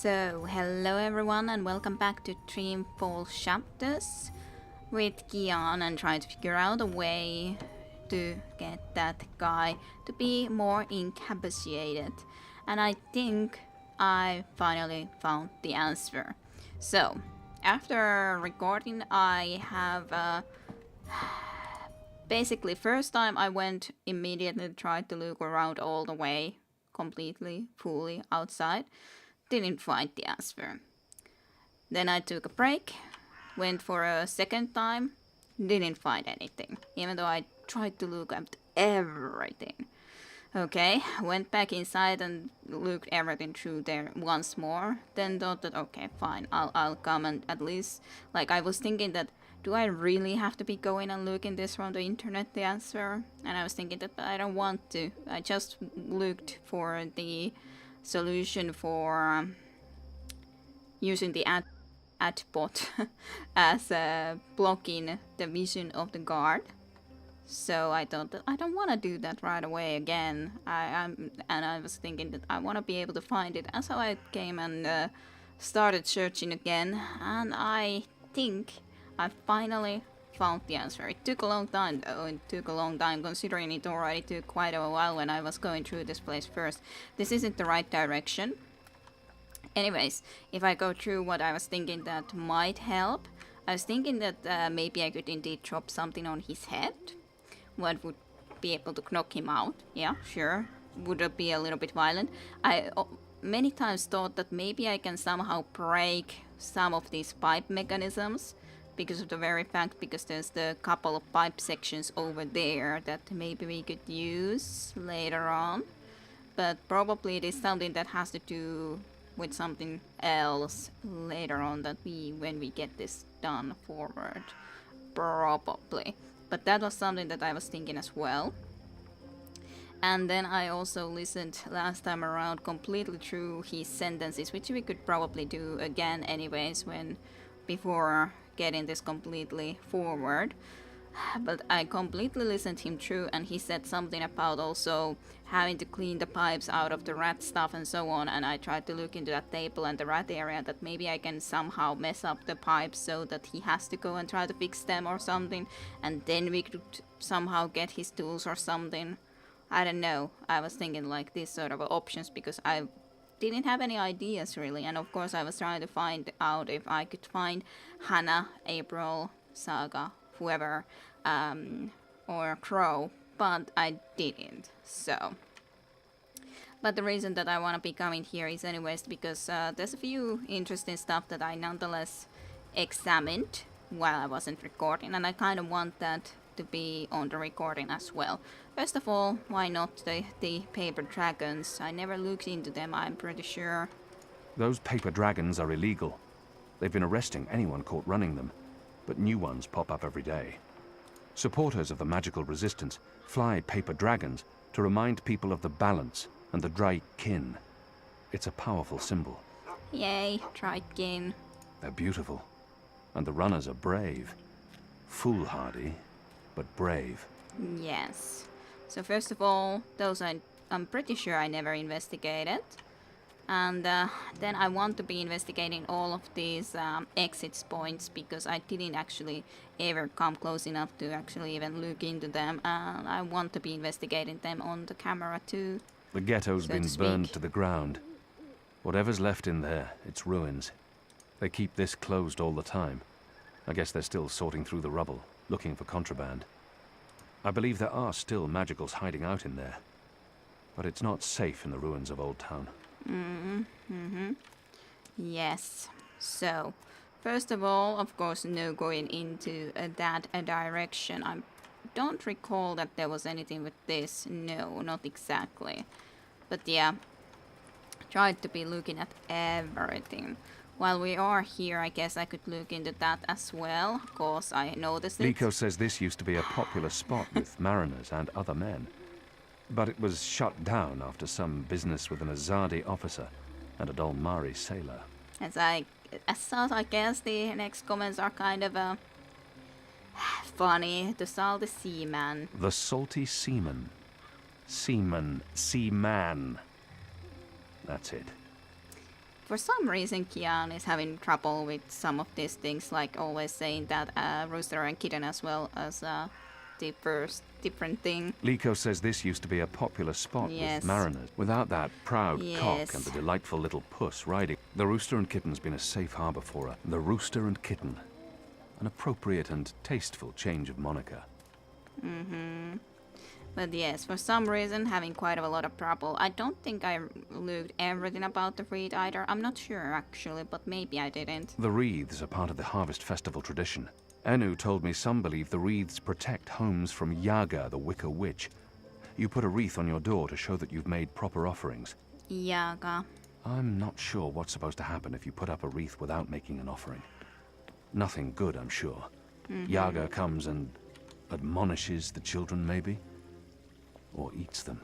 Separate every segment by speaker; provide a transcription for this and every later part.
Speaker 1: So, hello everyone and welcome back to Dreamfall chapters with Kian and trying to figure out a way to get that guy to be more incapacitated. And I think I finally found the answer. So, after recording I have basically first time I went immediately tried to look around all the way completely, fully outside. Didn't find the answer. Then I took a break, went for a second time, didn't find anything, even though I tried to look at everything. Okay, went back inside and looked everything through there once more. Then thought that okay, fine, I'll come and at least like I was thinking that do I really have to be going and looking this from the internet the answer? And I was thinking that I don't want to. I just looked for the solution for using the ad bot as blocking the vision of the guard. So I thought that I don't want to do that right away again. I was thinking that I want to be able to find it. And so I came and started searching again, and I think I finally found the answer. It took a long time though. It took a long time considering it already took quite a while when I was going through this place first. This isn't the right direction. Anyways, if I go through what I was thinking that might help, I was thinking that maybe I could indeed drop something on his head. What would be able to knock him out. Yeah, sure. Would it be a little bit violent? I many times thought that maybe I can somehow break some of these pipe mechanisms. Because of the very fact, because there's the couple of pipe sections over there that maybe we could use later on. But probably it is something that has to do with something else later on that when we get this done forward. Probably. But that was something that I was thinking as well. And then I also listened last time around completely through his sentences, which we could probably do again anyways before getting this completely forward. But I completely listened him through, and he said something about also having to clean the pipes out of the rat stuff and so on, and I tried to look into that table and the rat area that maybe I can somehow mess up the pipes so that he has to go and try to fix them or something, and then we could somehow get his tools or something. I don't know. I was thinking like these sort of options because I didn't have any ideas really, and of course I was trying to find out if I could find Hannah, April, Saga, whoever, or Crow, but I didn't. So, but the reason that I want to be coming here is anyways because there's a few interesting stuff that I nonetheless examined while I wasn't recording, and I kind of want that to be on the recording as well. First of all, why not the paper dragons? I never looked into them, I'm pretty sure.
Speaker 2: Those paper dragons are illegal. They've been arresting anyone caught running them, but new ones pop up every day. Supporters of the magical resistance fly paper dragons to remind people of the balance and the dry kin. It's a powerful symbol.
Speaker 1: Yay, Trikin.
Speaker 2: They're beautiful, and the runners are brave. Foolhardy, but brave.
Speaker 1: Yes. So first of all, those I'm pretty sure I never investigated. And then I want to be investigating all of these exit points because I didn't actually ever come close enough to actually even look into them. And I want to be investigating them on the camera too.
Speaker 2: The ghetto's been burned to the ground. Whatever's left in there, it's ruins. They keep this closed all the time. I guess they're still sorting through the rubble, looking for contraband. I believe there are still magicals hiding out in there. But it's not safe in the ruins of Old Town.
Speaker 1: Yes. So, first of all, of course, no going into that direction. I don't recall that there was anything with this. No, not exactly. But yeah, tried to be looking at everything. While we are here, I guess I could look into that as well. Of course, I noticed it.
Speaker 2: Liko says this used to be a popular spot with mariners and other men. But it was shut down after some business with an Azadi officer and a Dolmari sailor.
Speaker 1: As thought, I guess the next comments are kind of funny. The salty seaman.
Speaker 2: The salty seaman. Seaman. Seaman. That's it.
Speaker 1: For some reason, Kian is having trouble with some of these things, like always saying that rooster and kitten as well as different thing.
Speaker 2: Liko says this used to be a popular spot
Speaker 1: Yes.
Speaker 2: with mariners. Without that proud
Speaker 1: Yes.
Speaker 2: cock and the delightful little puss riding, the rooster and kitten's been a safe harbor for her. The rooster and kitten. An appropriate and tasteful change of moniker.
Speaker 1: But yes, for some reason, having quite a lot of trouble. I don't think I looked everything about the reed either. I'm not sure actually, but maybe I didn't.
Speaker 2: The wreaths are part of the Harvest Festival tradition. Enu told me some believe the wreaths protect homes from Yaga, the Wicker Witch. You put a wreath on your door to show that you've made proper offerings.
Speaker 1: Yaga.
Speaker 2: I'm not sure what's supposed to happen if you put up a wreath without making an offering. Nothing good, I'm sure. Yaga comes and admonishes the children, maybe? Or eats them.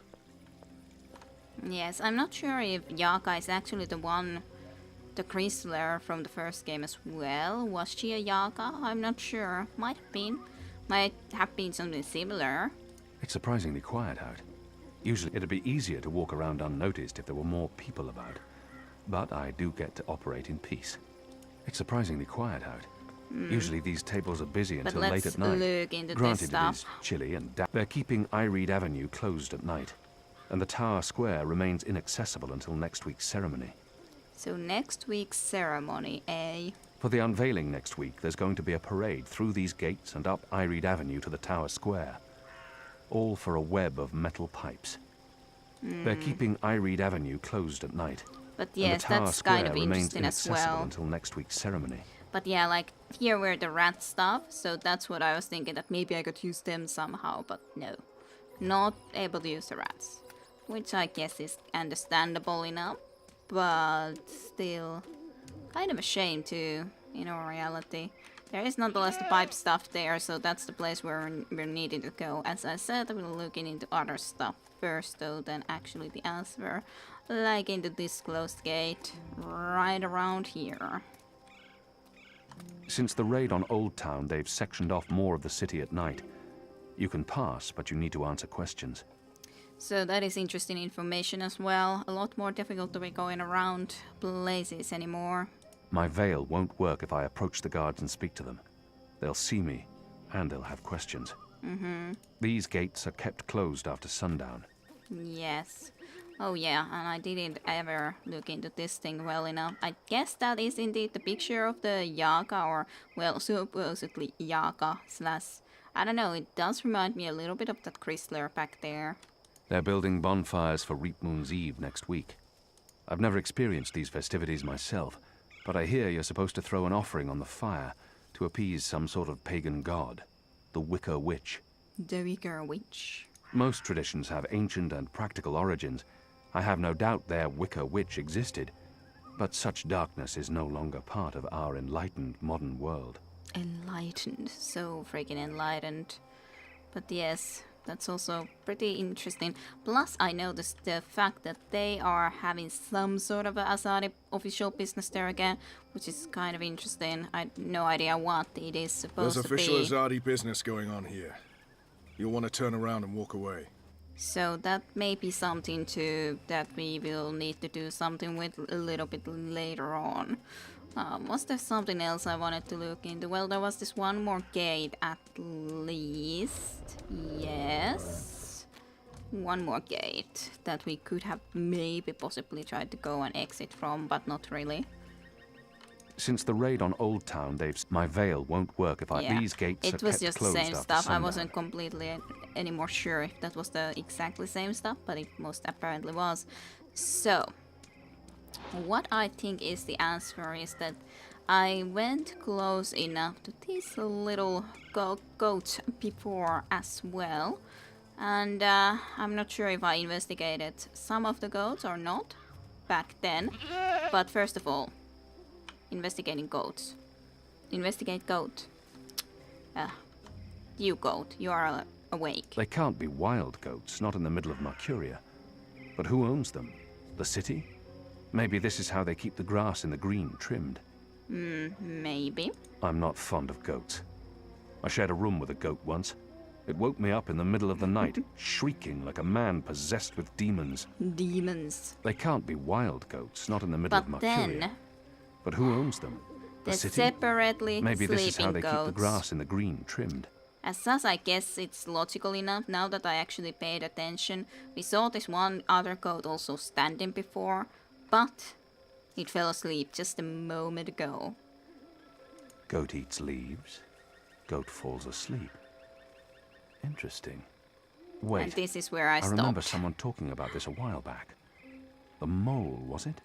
Speaker 1: Yes, I'm not sure if Yaga is actually the Chrysler from the first game as well. Was she a Yaga? I'm not sure. Might have been. Might have been something similar.
Speaker 2: It's surprisingly quiet out. Usually it'd be easier to walk around unnoticed if there were more people about. But I do get to operate in peace. It's surprisingly quiet out. Usually these tables are busy
Speaker 1: But
Speaker 2: until
Speaker 1: let's
Speaker 2: late at night.
Speaker 1: look into this
Speaker 2: Granted, it
Speaker 1: stuff.
Speaker 2: is chilly and damp. They're keeping Ireed Avenue closed at night, and the Tower Square remains inaccessible until next week's ceremony.
Speaker 1: So next week's ceremony, eh?
Speaker 2: For the unveiling next week, there's going to be a parade through these gates and up Ireed Avenue to the Tower Square. All for a web of metal pipes. They're keeping Ireed Avenue closed at night.
Speaker 1: But
Speaker 2: and
Speaker 1: yes,
Speaker 2: the Tower
Speaker 1: that's
Speaker 2: Square
Speaker 1: kind of
Speaker 2: remains
Speaker 1: interesting as
Speaker 2: inaccessible
Speaker 1: well.
Speaker 2: until next week's ceremony.
Speaker 1: But yeah, like here were the rat stuff, so that's what I was thinking, that maybe I could use them somehow, but no. Not able to use the rats. Which I guess is understandable enough, but still kind of a shame too, in all reality. There is nonetheless the pipe stuff there, so that's the place where we're needing to go. As I said, we're looking into other stuff first though than actually the answer. Like into this closed gate, right around here.
Speaker 2: Since the raid on Old Town, they've sectioned off more of the city at night. You can pass, but you need to answer questions.
Speaker 1: So that is interesting information as well. A lot more difficult to be going around places anymore.
Speaker 2: My veil won't work if I approach the guards and speak to them. They'll see me, and they'll have questions. These gates are kept closed after sundown.
Speaker 1: Yes. Oh yeah, and I didn't ever look into this thing well enough. I guess that is indeed the picture of the Yaga, or, well, supposedly Yaga slash... I don't know, it does remind me a little bit of that Chrysler back there.
Speaker 2: They're building bonfires for Reap Moon's Eve next week. I've never experienced these festivities myself, but I hear you're supposed to throw an offering on the fire to appease some sort of pagan god, the Wicker Witch.
Speaker 1: The Wicker Witch.
Speaker 2: Most traditions have ancient and practical origins. I have no doubt their Wicker Witch existed, but such darkness is no longer part of our enlightened modern world.
Speaker 1: Enlightened. So freaking enlightened. But yes, that's also pretty interesting. Plus, I noticed the fact that they are having some sort of a Azadi official business there again, which is kind of interesting. I have no idea what it is supposed
Speaker 3: There's
Speaker 1: to be.
Speaker 3: official Azadi business going on here. You'll want to turn around and walk away.
Speaker 1: So that may be something that we will need to do something with a little bit later on. Was there something else I wanted to look into? Well, there was this one more gate at least. Yes. One more gate that we could have maybe possibly tried to go and exit from, but not really.
Speaker 2: Since the raid on Old Town, my veil won't work if these gates are
Speaker 1: it was
Speaker 2: kept
Speaker 1: just the
Speaker 2: closed
Speaker 1: same
Speaker 2: after
Speaker 1: stuff. I
Speaker 2: sundown.
Speaker 1: wasn't completely any more sure if that was the exactly same stuff, but it most apparently was. So, what I think is the answer is that I went close enough to this little goat before as well. And I'm not sure if I investigated some of the goats or not back then. But first of all, investigating goats. Investigate goat. You goat, you are awake.
Speaker 2: They can't be wild goats, not in the middle of Mercuria. But who owns them? The city? Maybe this is how they keep the grass in the green trimmed.
Speaker 1: Maybe.
Speaker 2: I'm not fond of goats. I shared a room with a goat once. It woke me up in the middle of the night, shrieking like a man possessed with demons.
Speaker 1: Demons.
Speaker 2: They can't be wild goats, not in the middle of
Speaker 1: But
Speaker 2: Mercuria.
Speaker 1: then,
Speaker 2: But who owns them? The
Speaker 1: they're
Speaker 2: city?
Speaker 1: separately
Speaker 2: Maybe
Speaker 1: sleeping
Speaker 2: this is how they keep the
Speaker 1: goats.
Speaker 2: grass in the green trimmed.
Speaker 1: As such, I guess it's logical enough now that I actually paid attention. We saw this one other goat also standing before, but it fell asleep just a moment ago.
Speaker 2: Goat eats leaves. Goat falls asleep. Interesting.
Speaker 1: And
Speaker 2: Wait,
Speaker 1: this is where I
Speaker 2: I remember
Speaker 1: stopped.
Speaker 2: someone talking about this a while back. The mole, was it?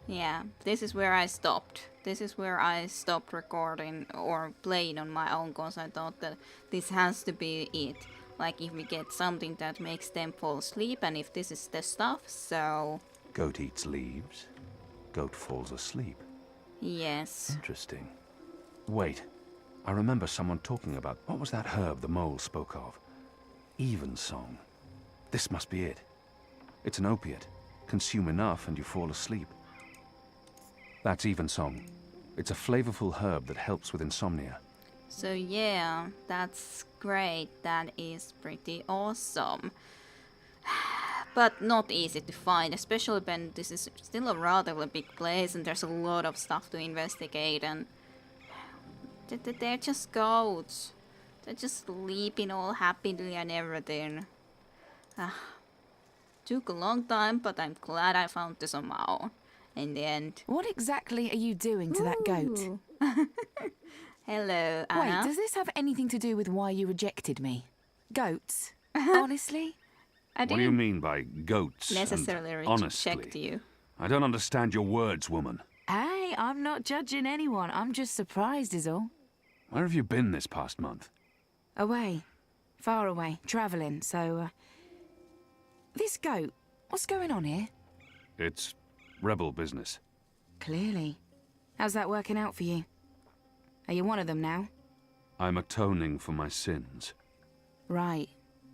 Speaker 1: Yeah, this is where I stopped. This is where I stopped recording or playing on my own because I thought that this has to be it. Like if we get something that makes them fall asleep and if this is the stuff, so...
Speaker 2: Goat eats leaves. Goat falls asleep.
Speaker 1: Yes.
Speaker 2: Interesting. Wait, I remember someone talking about... What was that herb the mole spoke of? Evensong. This must be it. It's an opiate. Consume enough and you fall asleep. That's Evensong. It's a flavorful herb that helps with insomnia.
Speaker 1: So yeah, that's great. That is pretty awesome. But not easy to find, especially when this is still a rather big place and there's a lot of stuff to investigate and... They're just goats. They're just sleeping all happily and everything. Took a long time, but I'm glad I found this on my own. In the end.
Speaker 4: What exactly are you doing to that goat?
Speaker 1: Ooh. Hello, Anna.
Speaker 4: Wait, does this have anything to do with why you rejected me? Goats? Honestly?
Speaker 1: I
Speaker 2: What do you
Speaker 1: didn't
Speaker 2: mean by goats?
Speaker 1: necessarily
Speaker 2: and
Speaker 1: reject
Speaker 2: honestly?
Speaker 1: you.
Speaker 2: I don't understand your words, woman.
Speaker 4: Hey, I'm not judging anyone. I'm just surprised is all.
Speaker 2: Where have you been this past month?
Speaker 4: Away. Far away. Travelling, so... This goat, what's going on here?
Speaker 2: It's rebel business.
Speaker 4: Clearly. How's that working out for you? Are you one of them now?
Speaker 2: I'm atoning for my sins.
Speaker 4: Right.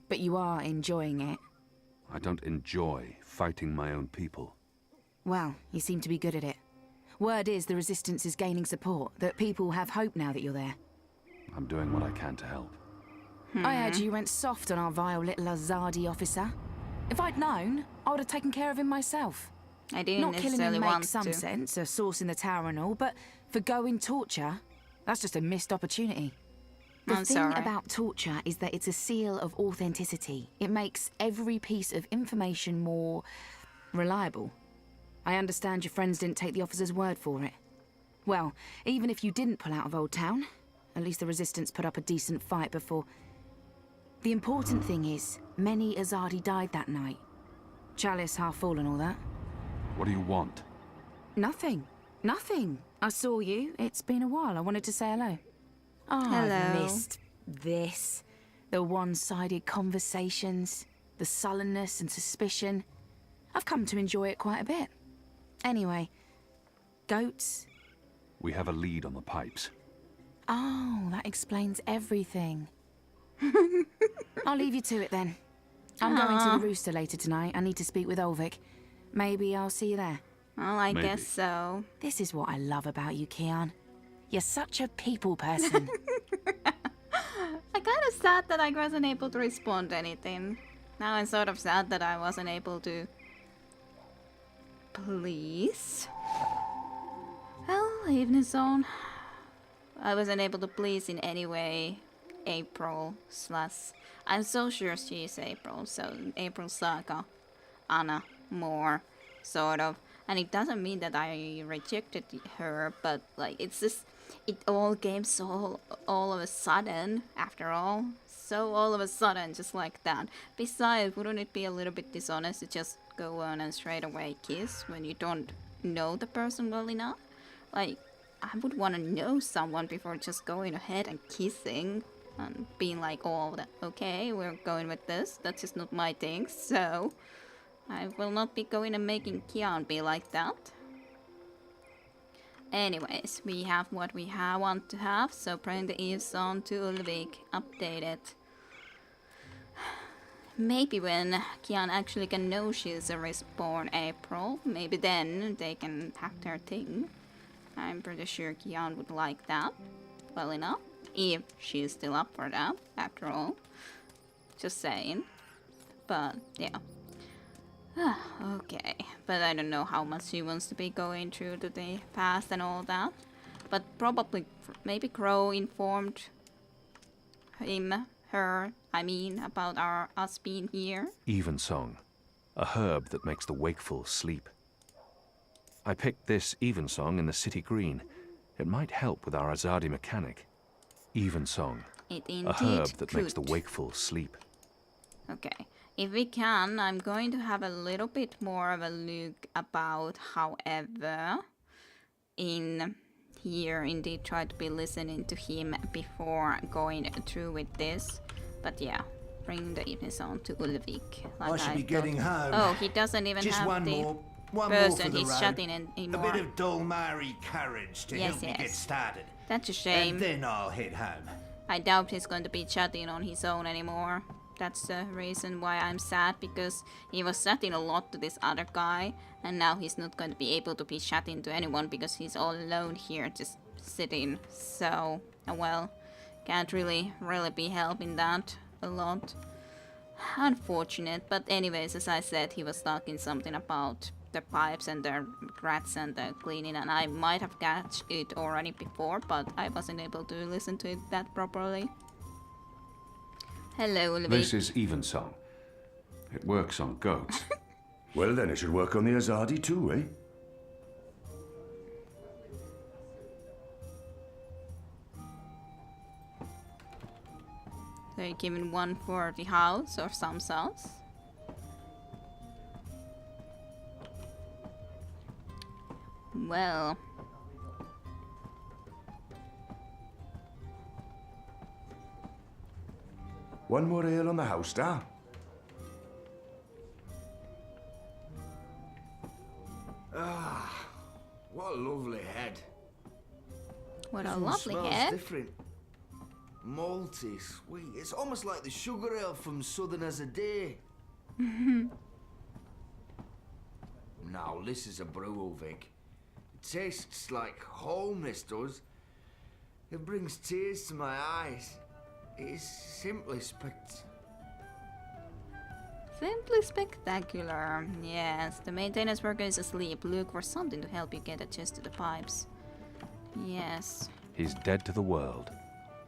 Speaker 4: But you are enjoying it.
Speaker 2: I don't enjoy fighting my own people.
Speaker 4: Well, you seem to be good at it. Word is the Resistance is gaining support, that people have hope now that you're there.
Speaker 2: I'm doing what I can to help.
Speaker 4: I heard you went soft on our vile little Azadi officer. If I'd known, I would have taken care of him myself.
Speaker 1: I didn't
Speaker 4: Not killing
Speaker 1: necessarily
Speaker 4: him
Speaker 1: want
Speaker 4: makes some
Speaker 1: to.
Speaker 4: sense, a source in the tower and all, but for going torture, that's just a missed opportunity. The
Speaker 1: I'm
Speaker 4: thing
Speaker 1: sorry.
Speaker 4: about torture is that it's a seal of authenticity. It makes every piece of information more reliable. I understand your friends didn't take the officer's word for it. Well, even if you didn't pull out of Old Town, at least the Resistance put up a decent fight before... The important thing is, many Azadi died that night. Chalice half full and all that.
Speaker 2: What do you want?
Speaker 4: Nothing. Nothing. I saw you. It's been a while. I wanted to say hello. Oh,
Speaker 1: Hello.
Speaker 4: I've missed this. The one-sided conversations, the sullenness and suspicion. I've come to enjoy it quite a bit. Anyway, goats?
Speaker 2: We have a lead on the pipes.
Speaker 4: Oh, that explains everything. I'll leave you to it then. I'm going to the Rooster later tonight. I need to speak with Ulvik. Maybe I'll see you there.
Speaker 1: Well, I
Speaker 2: Maybe.
Speaker 1: guess so.
Speaker 4: This is what I love about you, Kian. You're such a people person.
Speaker 1: I kind of sad that I wasn't able to respond to anything. Now I'm sort of sad that I wasn't able to... Please? Well, evening zone. I wasn't able to please in any way April slash... I'm so sure she is April, so April Saga, Anna, more, sort of. And it doesn't mean that I rejected her, but like it's just... It all came so all of a sudden, after all. So all of a sudden, just like that. Besides, wouldn't it be a little bit dishonest to just go on and straight away kiss when you don't know the person well enough? Like, I would want to know someone before just going ahead and kissing. And being like, oh, okay, we're going with this. That's just not my thing, so... I will not be going and making Kian be like that. Anyways, we have what we want to have, so bring the eaves on to Ulvik, update it. Maybe when Kian actually can know she's a reborn April, maybe then they can have their thing. I'm pretty sure Kian would like that well enough. If she's still up for that, after all. Just saying. But, yeah. Okay. But I don't know how much she wants to be going through the past and all that. But probably, maybe Crow informed her, about us being here.
Speaker 2: Evensong, a herb that makes the wakeful sleep. I picked this Evensong in the city green. It might help with our Azadi mechanic. Evensong,
Speaker 1: It
Speaker 2: a
Speaker 1: indeed
Speaker 2: herb that makes the
Speaker 1: could.
Speaker 2: wakeful sleep.
Speaker 1: Okay. If we can, I'm going to have a little bit more of a look about, however, in here indeed try to be listening to him before going through with this. But yeah, bring the evenings on to Ulvik. Like
Speaker 5: I should be
Speaker 1: thought.
Speaker 5: getting home.
Speaker 1: Oh, he doesn't even
Speaker 5: Just
Speaker 1: have
Speaker 5: one
Speaker 1: the
Speaker 5: more for
Speaker 1: person
Speaker 5: the
Speaker 1: he's
Speaker 5: road.
Speaker 1: shutting in
Speaker 5: A
Speaker 1: anymore.
Speaker 5: bit of Dolmari courage to
Speaker 1: Yes,
Speaker 5: help me
Speaker 1: yes.
Speaker 5: get started.
Speaker 1: That's a shame.
Speaker 5: And then I'll head home.
Speaker 1: I doubt he's going to be chatting on his own anymore. That's the reason why I'm sad, because he was chatting a lot to this other guy, and now he's not going to be able to be chatting to anyone because he's all alone here, just sitting. So, well, can't really be helping that a lot. Unfortunate, but anyways, as I said, he was talking something about the pipes and the rats and the cleaning, and I might have catched it already before, but I wasn't able to listen to it that properly. Hello, Ulvik.
Speaker 6: This is Evensong. It works on goats.
Speaker 7: Well, then it should work on the Azadi too, eh?
Speaker 1: So you're giving one for the house or some sauce? Well,
Speaker 7: One more ale on the house, star.
Speaker 5: What a lovely head.
Speaker 1: what a
Speaker 5: This one
Speaker 1: lovely
Speaker 5: smells
Speaker 1: head.
Speaker 5: different. Malty, sweet. It's almost like the sugar ale from Southern as a Day. Now, this is a brew, Vic. It tastes like home, this does. It brings tears to my eyes. It is simply
Speaker 1: Simply spectacular. Yes, the maintenance worker is asleep. Look for something to help you get adjusted to the pipes. Yes.
Speaker 2: He's dead to the world,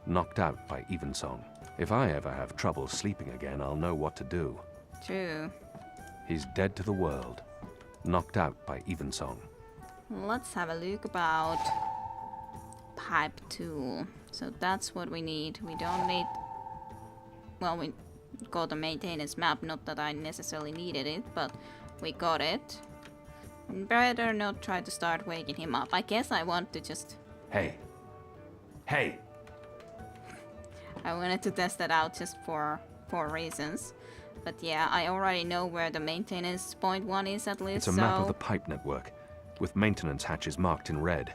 Speaker 2: knocked out by Evensong. If I ever have trouble sleeping again, I'll know what to do.
Speaker 1: True.
Speaker 2: He's dead to the world, knocked out by Evensong.
Speaker 1: Let's have a look about pipe tool. So that's what we need. We don't need... Well, we got a maintenance map. Not that I necessarily needed it, but we got it. Better not try to start waking him up. I guess I want to just...
Speaker 2: Hey! Hey!
Speaker 1: I wanted to test that out just for reasons. But yeah, I already know where the maintenance point one is at least,
Speaker 2: It's a map of the pipe network, with maintenance hatches marked in red.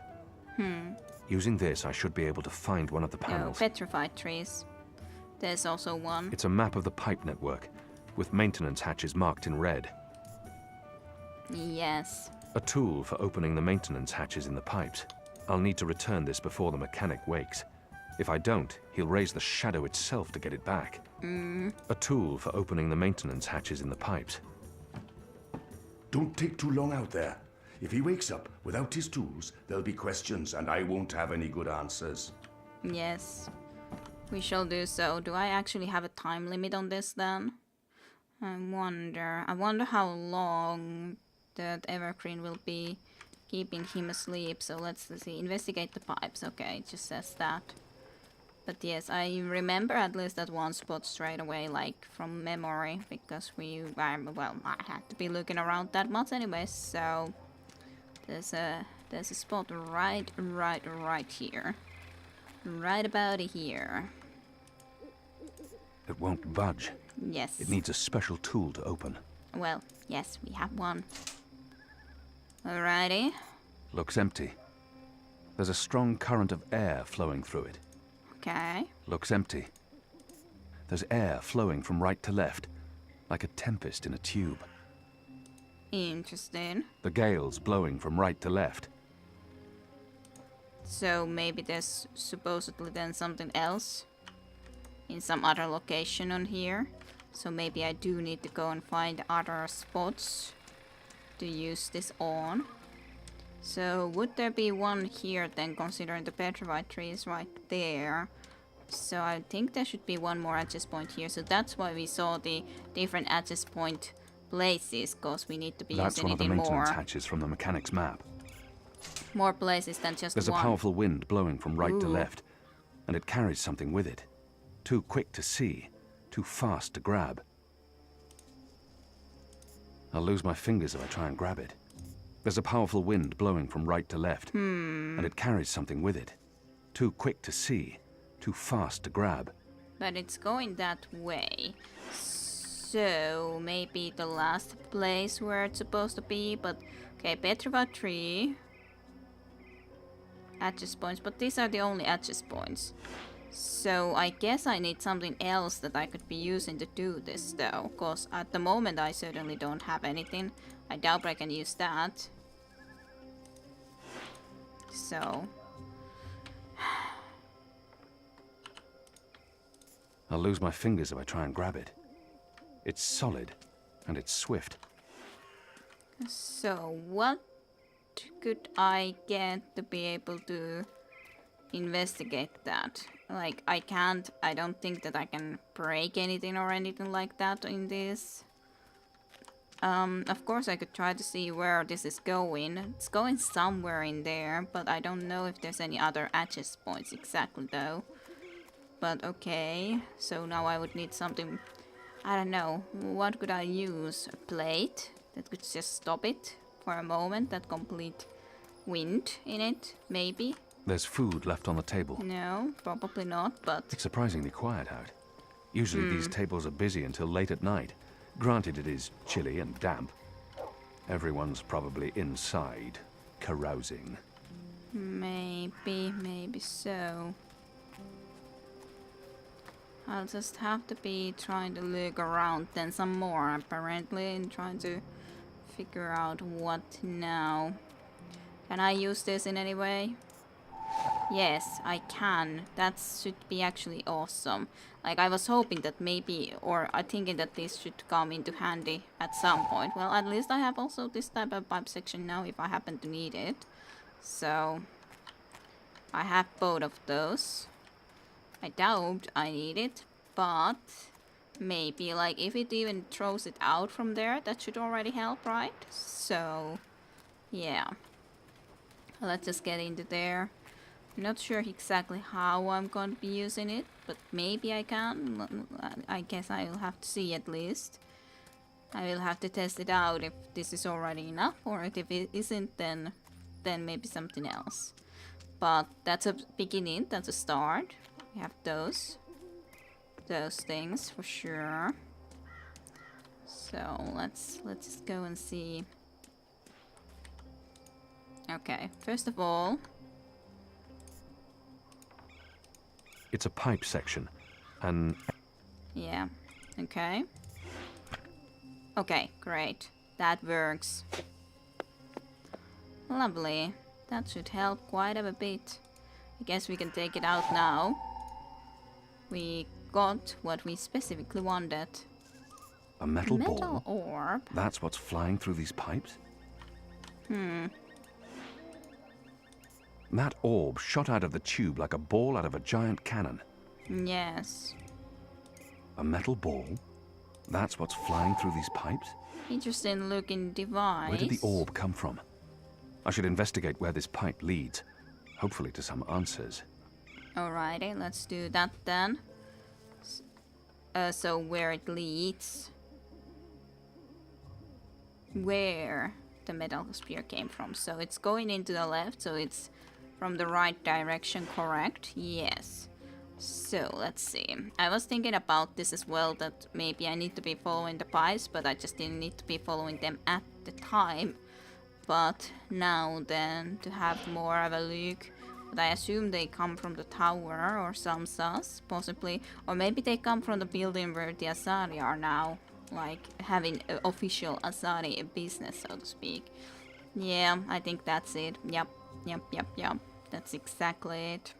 Speaker 2: Using this, I should be able to find one of the
Speaker 1: No,
Speaker 2: panels.
Speaker 1: petrified trees. There's also one.
Speaker 2: It's a map of the pipe network, with maintenance hatches marked in red.
Speaker 1: Yes.
Speaker 2: A tool for opening the maintenance hatches in the pipes. I'll need to return this before the mechanic wakes. If I don't, he'll raise the shadow itself to get it back. A tool for opening the maintenance hatches in the pipes.
Speaker 7: Don't take too long out there. If he wakes up without his tools, there'll be questions and I won't have any good answers.
Speaker 1: Yes. We shall do so. Do I actually have a time limit on this then? I wonder how long that evergreen will be keeping him asleep. So let's see. Investigate the pipes. Okay, it just says that. But yes, I remember at least that one spot straight away, like from memory, because well, I had to be looking around that much anyway, so there's a spot right here. Right about here.
Speaker 2: It won't budge.
Speaker 1: Yes.
Speaker 2: It needs a special tool to open.
Speaker 1: Well, yes, we have one. Alrighty.
Speaker 2: Looks empty. There's a strong current of air flowing through it.
Speaker 1: Okay.
Speaker 2: Looks empty. There's air flowing from right to left, like a tempest in a tube.
Speaker 1: Interesting.
Speaker 2: The gale's blowing from right to left.
Speaker 1: So maybe there's supposedly then something else in some other location on here. So maybe I do need to go and find other spots to use this on. So would there be one here then, considering the petrified tree is right there? So I think there should be one more access point here. So that's why we saw the different access point places, because we need to be
Speaker 2: That's
Speaker 1: using
Speaker 2: one of
Speaker 1: it
Speaker 2: the
Speaker 1: in
Speaker 2: maintenance
Speaker 1: more,
Speaker 2: hatches from the mechanic's map.
Speaker 1: more places than just
Speaker 2: There's
Speaker 1: one.
Speaker 2: a powerful wind blowing from right to
Speaker 1: Ooh.
Speaker 2: left, and it carries something with it. Too quick to see, too fast to grab. I'll lose my fingers if I try and grab it. There's a powerful wind blowing from right to left, and it carries something with it. Too quick to see, too fast to grab.
Speaker 1: But it's going that way. So maybe the last place where it's supposed to be, but okay, petrified tree. Access points, but these are the only access points. So I guess I need something else that I could be using to do this though, because at the moment I certainly don't have anything. I doubt I can use that. So
Speaker 2: I'll lose my fingers if I try and grab it. It's solid, and it's swift.
Speaker 1: So what could I get to be able to investigate that? Like, I don't think that I can break anything or anything like that in this. Of course I could try to see where this is going. It's going somewhere in there, but I don't know if there's any other access points exactly though. But okay, so now I would need something, I don't know, what could I use? A plate that could just stop it for a moment, that complete wind in it, maybe?
Speaker 2: There's food left on the table.
Speaker 1: No, probably not, but
Speaker 2: It's surprisingly quiet out. Usually these tables are busy until late at night. Granted, it is chilly and damp. Everyone's probably inside, carousing.
Speaker 1: maybe so. I'll just have to be trying to look around then some more apparently and trying to figure out what now. Can I use this in any way? Yes, I can. That should be actually awesome. Like, I was hoping that maybe, or I thinking that this should come into handy at some point. Well, at least I have also this type of pipe section now if I happen to need it. So, I have both of those. I doubt I need it, but maybe, like, if it even throws it out from there, that should already help, right? So, yeah. Let's just get into there. I'm not sure exactly how I'm going to be using it, but maybe I can. I guess I will have to see at least. I will have to test it out if this is already enough, or if it isn't, then maybe something else. But that's a beginning, that's a start. We have those things for sure. So let's just go and see. Okay, first of all,
Speaker 2: It's a pipe section, and
Speaker 1: yeah, okay. Okay, great. That works. Lovely. That should help quite a bit. I guess we can take it out now. We got what we specifically wanted.
Speaker 2: a metal
Speaker 1: Metal
Speaker 2: ball.
Speaker 1: orb.
Speaker 2: That's what's flying through these pipes? That orb shot out of the tube like a ball out of a giant cannon.
Speaker 1: Yes.
Speaker 2: A metal ball? That's what's flying through these pipes?
Speaker 1: Interesting looking device.
Speaker 2: Where did the orb come from? I should investigate where this pipe leads. Hopefully to some answers.
Speaker 1: Alrighty, let's do that then. So where it leads. Where the metal spear came from. So it's going into the left, so it's from the right direction, correct? Yes. So let's see. I was thinking about this as well, that maybe I need to be following the pipes, but I just didn't need to be following them at the time. But now then, to have more of a look. But I assume they come from the tower or some sus, possibly. Or maybe they come from the building where the Asari are now. Like, having official Asari business, so to speak. Yeah, I think that's it. Yep. That's exactly it.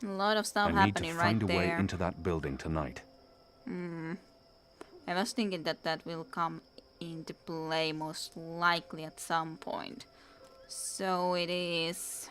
Speaker 1: A lot of stuff
Speaker 2: I need to
Speaker 1: happening
Speaker 2: find
Speaker 1: right
Speaker 2: a way
Speaker 1: there.
Speaker 2: into that building tonight.
Speaker 1: I was thinking that that will come into play most likely at some point. So it is